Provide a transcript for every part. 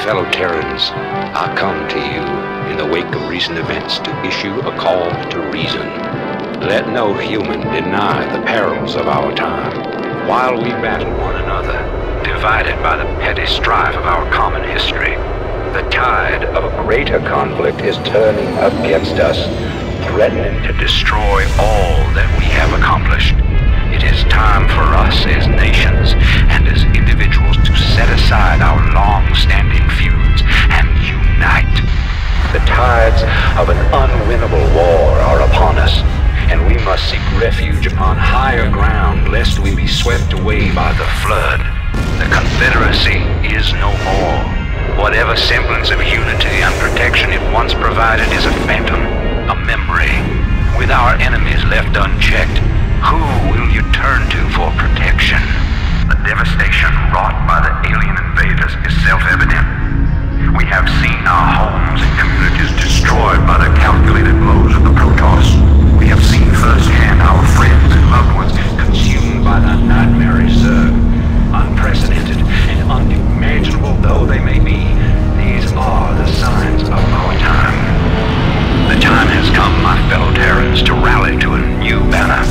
fellow Terrans, I come to you in the wake of recent events to issue a call to reason. Let no human deny the perils of our time. While we battle one another, divided by the petty strife of our common history, the tide of a greater conflict is turning against us, threatening to destroy all that we have accomplished. It is time for us as nations and as individuals to set aside our long-standing feuds and unite. The tides of an unwinnable war are upon us, and we must seek refuge upon higher ground lest we be swept away by the flood. The Confederacy is no more. Whatever semblance of unity and protection it once provided is a phantom, a memory. With our enemies left unchecked, who will you turn to for protection? The devastation wrought by the alien invaders is self-evident. We have seen our homes and communities destroyed by the calculated blows of the Protoss. We have seen firsthand our friends and loved ones consumed by the nightmarish Zerg. Unprecedented and unimaginable though they may be, these are the signs of our time. The time has come, my fellow Terrans, to rally to a new banner.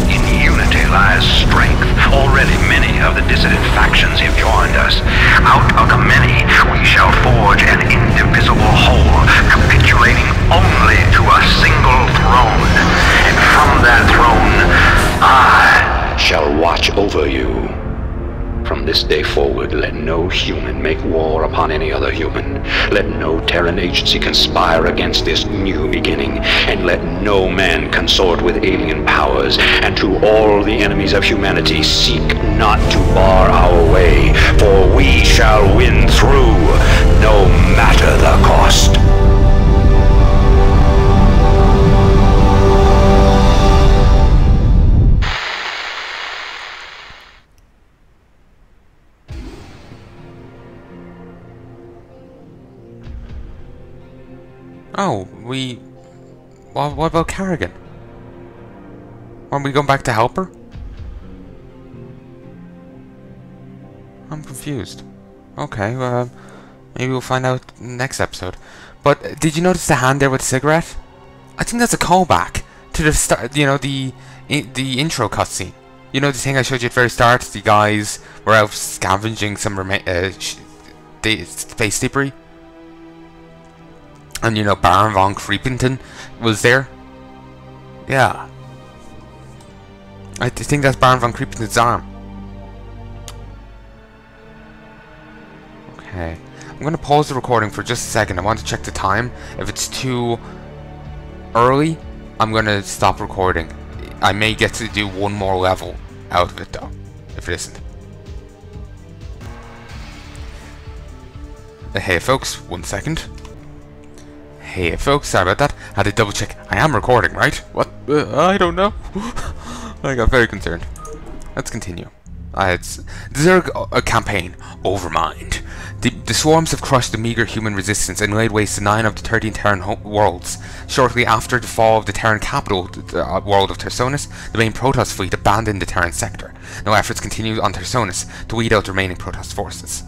In unity lies strength. Already many of the dissident factions have joined us. Out of the many, we shall forge an indivisible whole, capitulating only to a single throne. And from that throne, I shall watch over you. From this day forward, let no human make war upon any other human. Let no Terran agency conspire against this new beginning, and let no man consort with alien powers. And to all the enemies of humanity, seek not to bar our way, for we shall win through, no matter the cost. Oh, what about Kerrigan? Aren't we going back to help her? I'm confused. Okay, maybe we'll find out next episode. But did you notice the hand there with the cigarette? I think that's a callback to the start. You know, the intro cutscene. You know the thing I showed you at the very start. The guys were out scavenging some space debris. And you know, Baron von Creepington was there. Yeah. I think that's Baron von Creepington's arm. Okay. I'm going to pause the recording for just a second. I want to check the time. If it's too early, I'm going to stop recording. I may get to do one more level out of it though, if it isn't. Hey folks, 1 second. Hey folks, sorry about that. Had to double check. I am recording, right? What? I don't know. I got very concerned. Let's continue. It's the Zerg campaign, Overmind. The swarms have crushed the meager human resistance and laid waste to 9 of the 13 Terran worlds. Shortly after the fall of the Terran capital, the world of Tersonis, the main Protoss fleet abandoned the Terran sector. No efforts continue on Tersonis to weed out the remaining Protoss forces.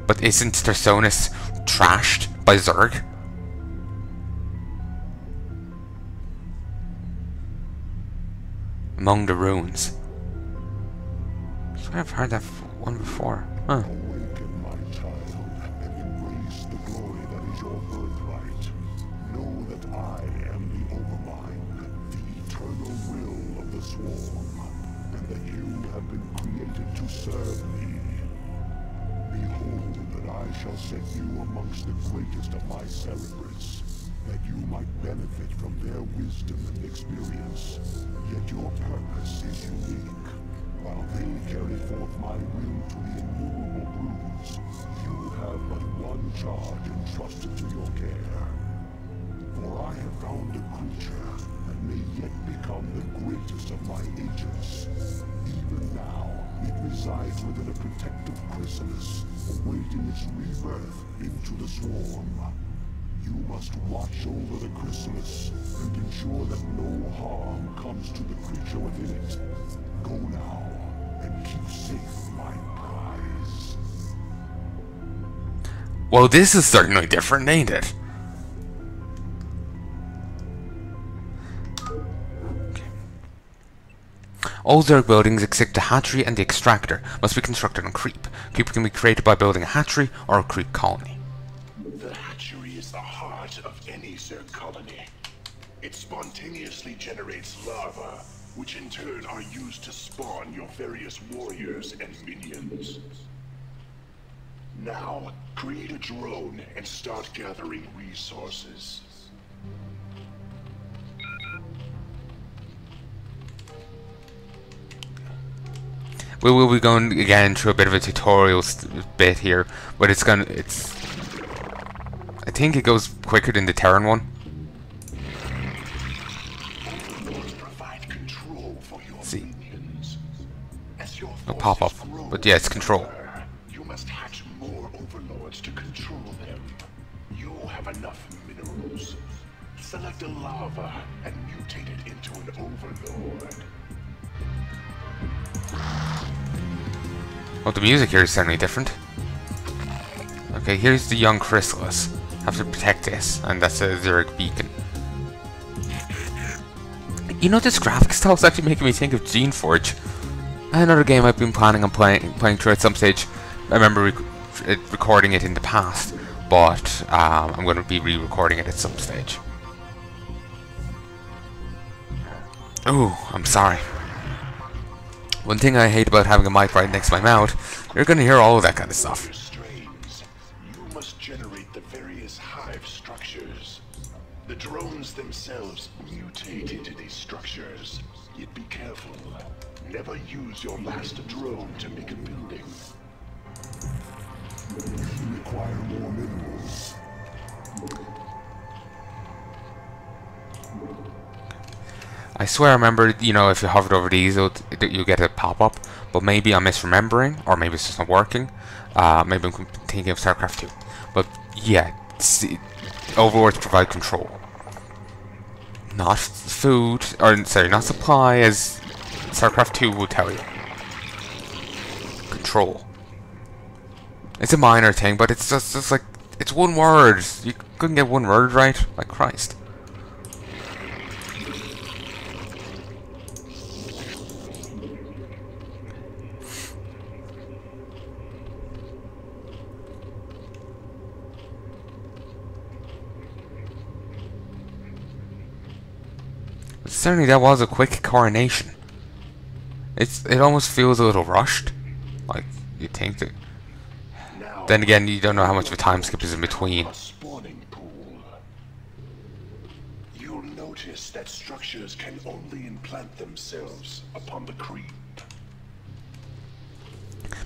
But isn't Tersonis trashed by Zerg? Among the ruins. I swear I've heard that one before. Huh. Awaken, my child, and embrace the glory that is your birthright. Know that I am the Overmind, the eternal will of the swarm, and that you have been created to serve me. Behold that I shall set you amongst the greatest of my Cerebrus, that you might benefit from their wisdom and experience. Yet your purpose is unique. While they carry forth my will to the innumerable broods, you have but one charge entrusted to your care. For I have found a creature that may yet become the greatest of my agents. Even now, it resides within a protective chrysalis, awaiting its rebirth into the swarm. You must watch over the chrysalis and ensure that no harm comes to the creature within it. Go now and keep safe my prize. Well, this is certainly different, ain't it? All Zerg buildings except the hatchery and the extractor must be constructed on creep. Creep can be created by building a hatchery or a creep colony. The hatchery is the heart of any Zerg colony. It spontaneously generates larvae, which in turn are used to spawn your various warriors and minions. Now, create a drone and start gathering resources. We will be going again through a bit of a tutorial bit here, but I think it goes quicker than the Terran one. Provide control for your See, minions. As your no pop up, forces grow but yeah, it's control. larger, you must hatch more overlords to control them. You have enough minerals. Select a larva and mutate it into an overlord. Well, the music here is certainly different. Okay, here's the young chrysalis. Have to protect this, and that's a Zerg beacon. You know, this graphic style is actually making me think of Geneforge. Another game I've been planning on playing through at some stage. I remember recording it in the past, but I'm going to be re-recording it at some stage. Ooh, I'm sorry. One thing I hate about having a mic right next to my mouth, you're going to hear all of that kind of stuff. Strains. You must generate the various hive structures. The drones themselves mutate into these structures. Yet be careful. Never use your last drone to make a building. You require more minerals. I swear I remember, you know, if you hovered over these, you'll get a pop-up, but maybe I'm misremembering, or maybe it's just not working. Maybe I'm thinking of StarCraft 2. But yeah, overlords provide control. Not food, or sorry, not supply, as StarCraft 2 will tell you. Control. It's a minor thing, but it's just like, it's one word. You couldn't get one word right? Like Christ. Certainly that was a quick coronation. It almost feels a little rushed. Like, you'd think that. Now, Then again, you don't know how much of a time skip is in between. a spawning pool. You'll notice that structures can only implant themselves upon the creep.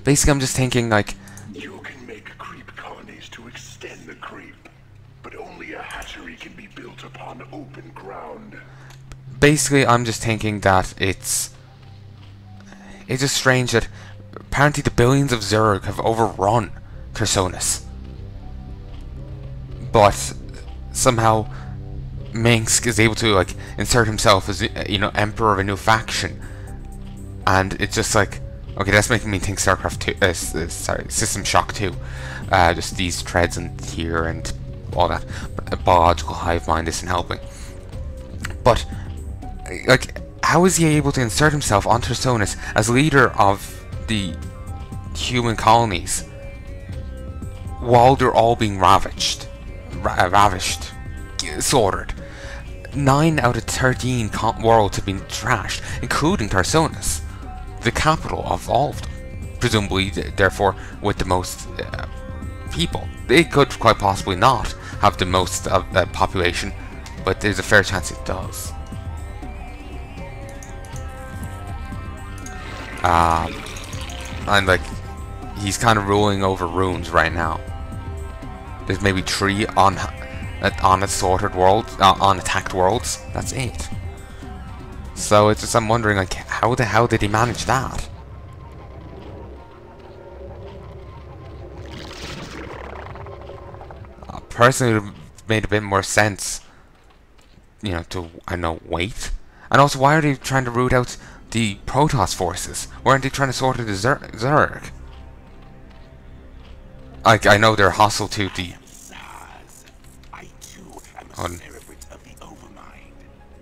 Basically, I'm just thinking, like, You can make creep colonies to extend the creep, but only a hatchery can be built upon open ground. basically I'm just thinking that it's just strange that apparently the billions of Zerg have overrun Chersonis. But somehow Minsk is able to like insert himself as, you know, emperor of a new faction, and it's just like, okay, that's making me think StarCraft 2, sorry, System Shock 2, just these threads and here and all that. But a biological hive mind isn't helping. But like, how is he able to insert himself onto Chersonis as leader of the human colonies while they're all being ravished, slaughtered? 9 out of 13 worlds have been trashed, including Chersonis, the capital of all of them. Presumably, therefore, with the most people. They could quite possibly not have the most population, but there's a fair chance it does. And like, he's kind of ruling over runes right now. There's maybe 3 on assaulted worlds, on attacked worlds. That's 8. So it's just, I'm wondering, like, how the hell did he manage that? Personally, it would have made a bit more sense, you know, to, I don't know, wait. And also, why are they trying to root out the Protoss forces? Why aren't they trying to sort out the Zerg? I know they're hostile to the... I too am a On. cerebrate of the Overmind.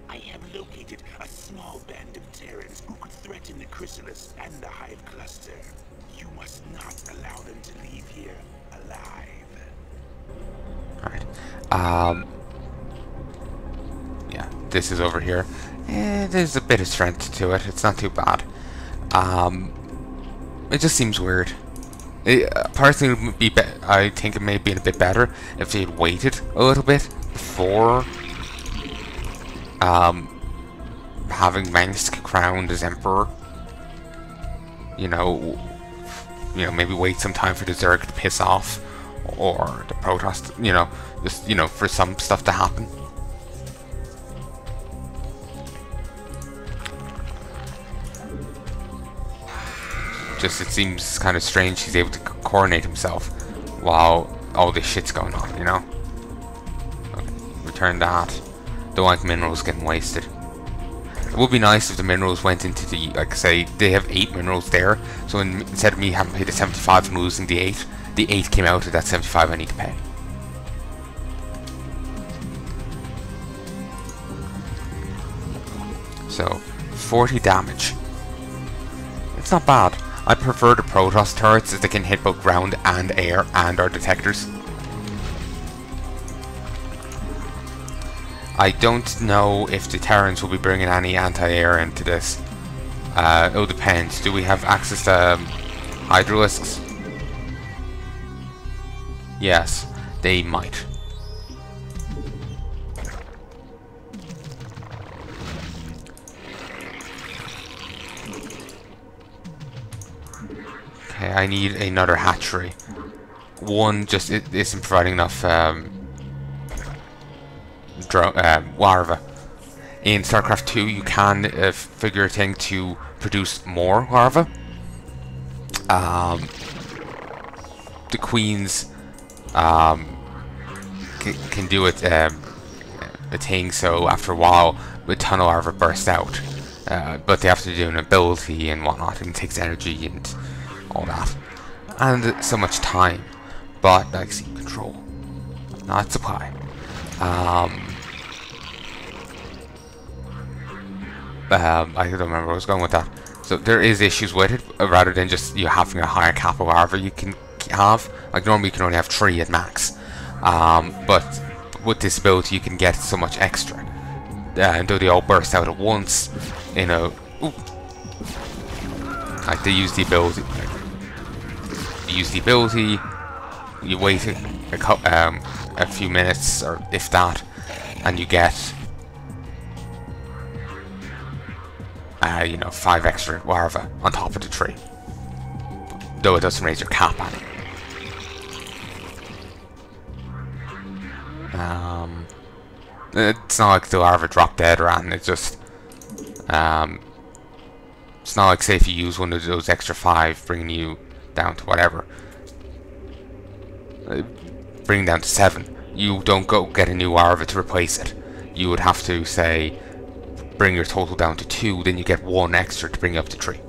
I have located a small band of Terrans who could threaten the Chrysalis and the Hive Cluster. You must not allow them to leave here alive. Alright. Yeah, this is over here. There's a bit of strength to it. It's not too bad. It just seems weird. Personally, it would be I think it may have been a bit better if they had waited a little bit before having Mengsk crowned as Emperor. You know, maybe wait some time for the Zerg to piss off, or the Protoss, just, for some stuff to happen. Just, it seems kind of strange he's able to coordinate himself while all this shit's going on, Okay, return that. Don't like minerals getting wasted. It would be nice if the minerals went into the, like, say, they have 8 minerals there, so instead of me having to pay the 75 and losing the 8 came out of that 75 I need to pay. So, 40 damage. It's not bad. I prefer the Protoss turrets as they can hit both ground and air and our detectors. I don't know if the Terrans will be bringing any anti-air into this. It'll depend. Do we have access to Hydralisks? Yes, they might. Okay, I need another hatchery. One just isn't providing enough larvae. In StarCraft 2, you can figure a thing to produce more larvae. The queens can do it a thing, so after a while, a ton of larvae burst out. But they have to do an ability and whatnot, and it takes energy and all that, and so much time. But like, see, control, not supply. I don't remember where I was going with that. So there is issues with it, rather than just you having a higher cap of larvae you can have. Like normally you can only have 3 at max, but with this ability you can get so much extra. And though they all burst out at once, like they use the ability. You wait a few minutes, or if that, and you get 5 extra larvae on top of the tree. Though it doesn't raise your cap on it. It's not like the larvae drop dead or anything. It's just it's not like, say, if you use one of those extra 5, bringing you down to whatever, bringing down to 7. You don't go get a new larva to replace it. You would have to, say, bring your total down to 2, then you get 1 extra to bring you up to 3.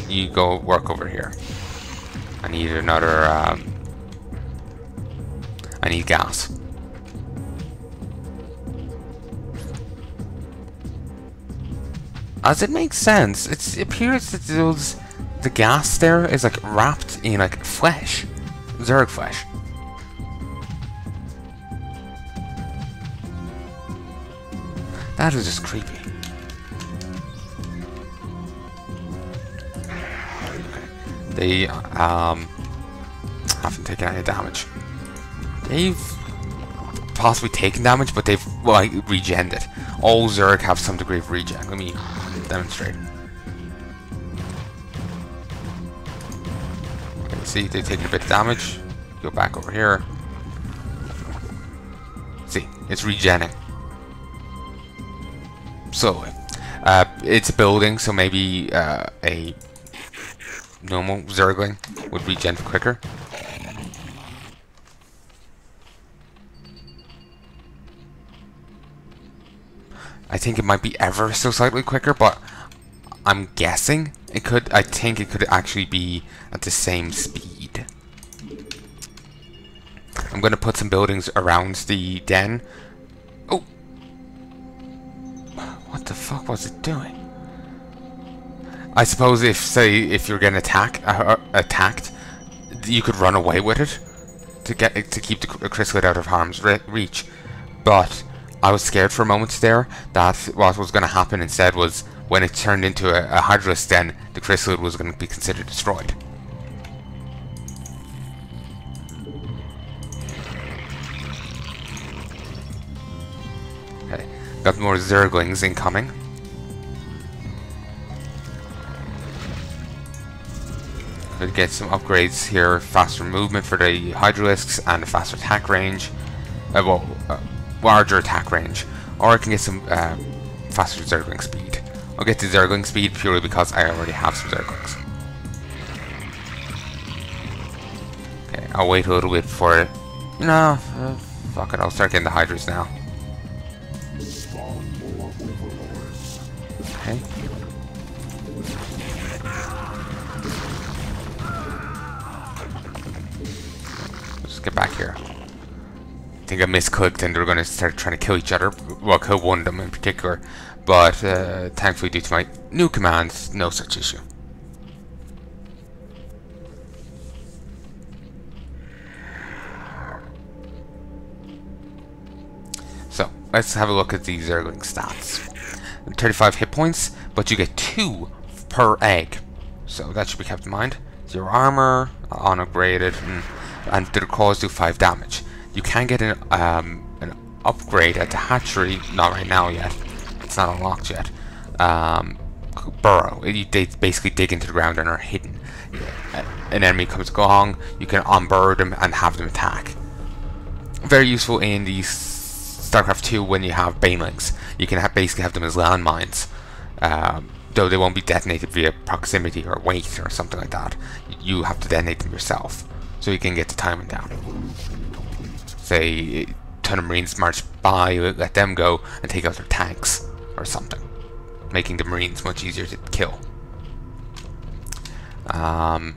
You go work over here. I need another, I need gas. As it makes sense, it appears that the gas there is like wrapped in like flesh, Zerg flesh. That is just creepy. They haven't taken any damage. They've possibly taken damage, but they've regened it. All Zerg have some degree of regen. Let me demonstrate. Okay, see, they've taken a bit of damage. Go back over here. See, it's regenning. So, it's a building, so maybe a normal Zergling would regen quicker. I think it might be ever so slightly quicker, but I'm guessing it could. I think it could actually be at the same speed. I'm gonna put some buildings around the den. Oh, what the fuck was it doing? I suppose if you're getting attacked, you could run away with it to keep the chrysalid out of harm's reach. But I was scared for a moment there that what was going to happen instead was when it turned into a Hydralisk, then the chrysalid was going to be considered destroyed. Okay, got more Zerglings incoming. We'll get some upgrades here, faster movement for the Hydralisks and a faster attack range. Larger attack range. Or I can get some faster Zergling speed. I'll get the Zergling speed purely because I already have some Zerglings. Okay, I'll wait a little bit for it. No, fuck it, I'll start getting the Hydras now. Okay. Get back here. I think I misclicked and they're going to start trying to kill each other. Well, kill one of them in particular. But thankfully, due to my new commands, no such issue. So, let's have a look at the Zergling stats. 35 hit points, but you get 2 per egg. So that should be kept in mind. 0 armor, unupgraded, and their claws do 5 damage. You can get an upgrade at the hatchery, not right now yet. It's not unlocked yet. Burrow. They basically dig into the ground and are hidden. An enemy comes along, you can unburrow them and have them attack. Very useful in the StarCraft 2 when you have banelings. You can basically have them as landmines. Though they won't be detonated via proximity or weight or something like that. You have to detonate them yourself. So you can get the timing down. Say, a ton of Marines march by, let them go, and take out their tanks, or something. Making the Marines much easier to kill. I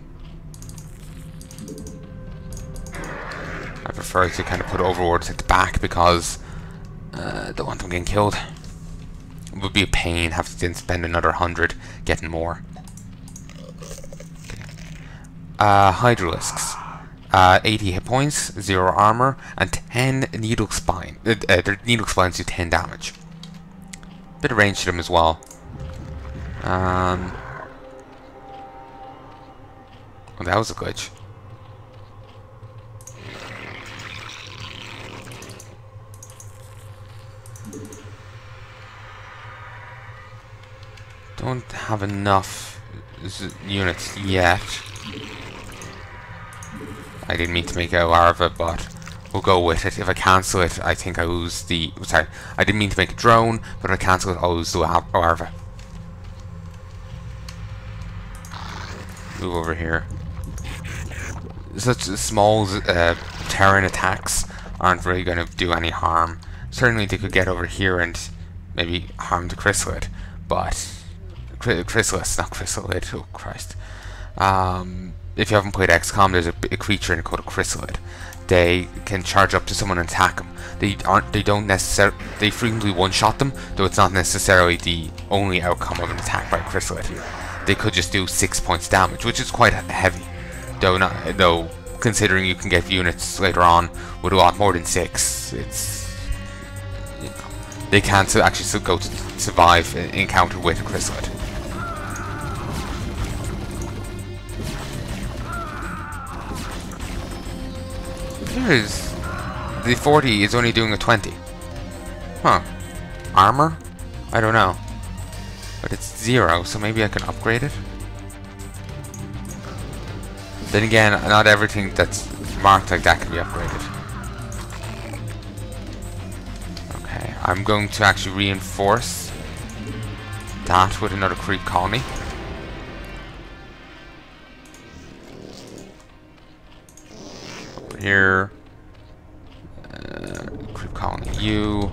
prefer to kind of put overlords at the back because I don't want them getting killed. It would be a pain, have to then spend another 100 getting more. Okay. Hydralisks. 80 hit points, 0 armor, and 10 needle spine. Their needle spines do 10 damage. Bit of range to them as well. Oh, that was a glitch. Don't have enough units yet. I didn't mean to make a larva, but we'll go with it. If I cancel it, I think I lose the... Sorry, I didn't mean to make a drone, but if I cancel it, I'll lose the larva. Move over here. Such small Terran attacks aren't really going to do any harm. Certainly they could get over here and maybe harm the chrysalid, but... Chrysalis, not chrysalid, oh Christ. If you haven't played XCOM, there's a creature in it called a chrysalid. They can charge up to someone and attack them. They frequently one-shot them, though it's not necessarily the only outcome of an attack by a chrysalid. They could just do 6 points damage, which is quite heavy. Though considering you can get units later on with a lot more than 6, it's... You know, they can't actually go to survive an encounter with a chrysalid. Here's the 40 is only doing a 20. Huh. Armor? I don't know. But it's 0, so maybe I can upgrade it? Then again, not everything that's marked like that can be upgraded. Okay, I'm going to actually reinforce that with another creep colony. Over here. Creep colony U.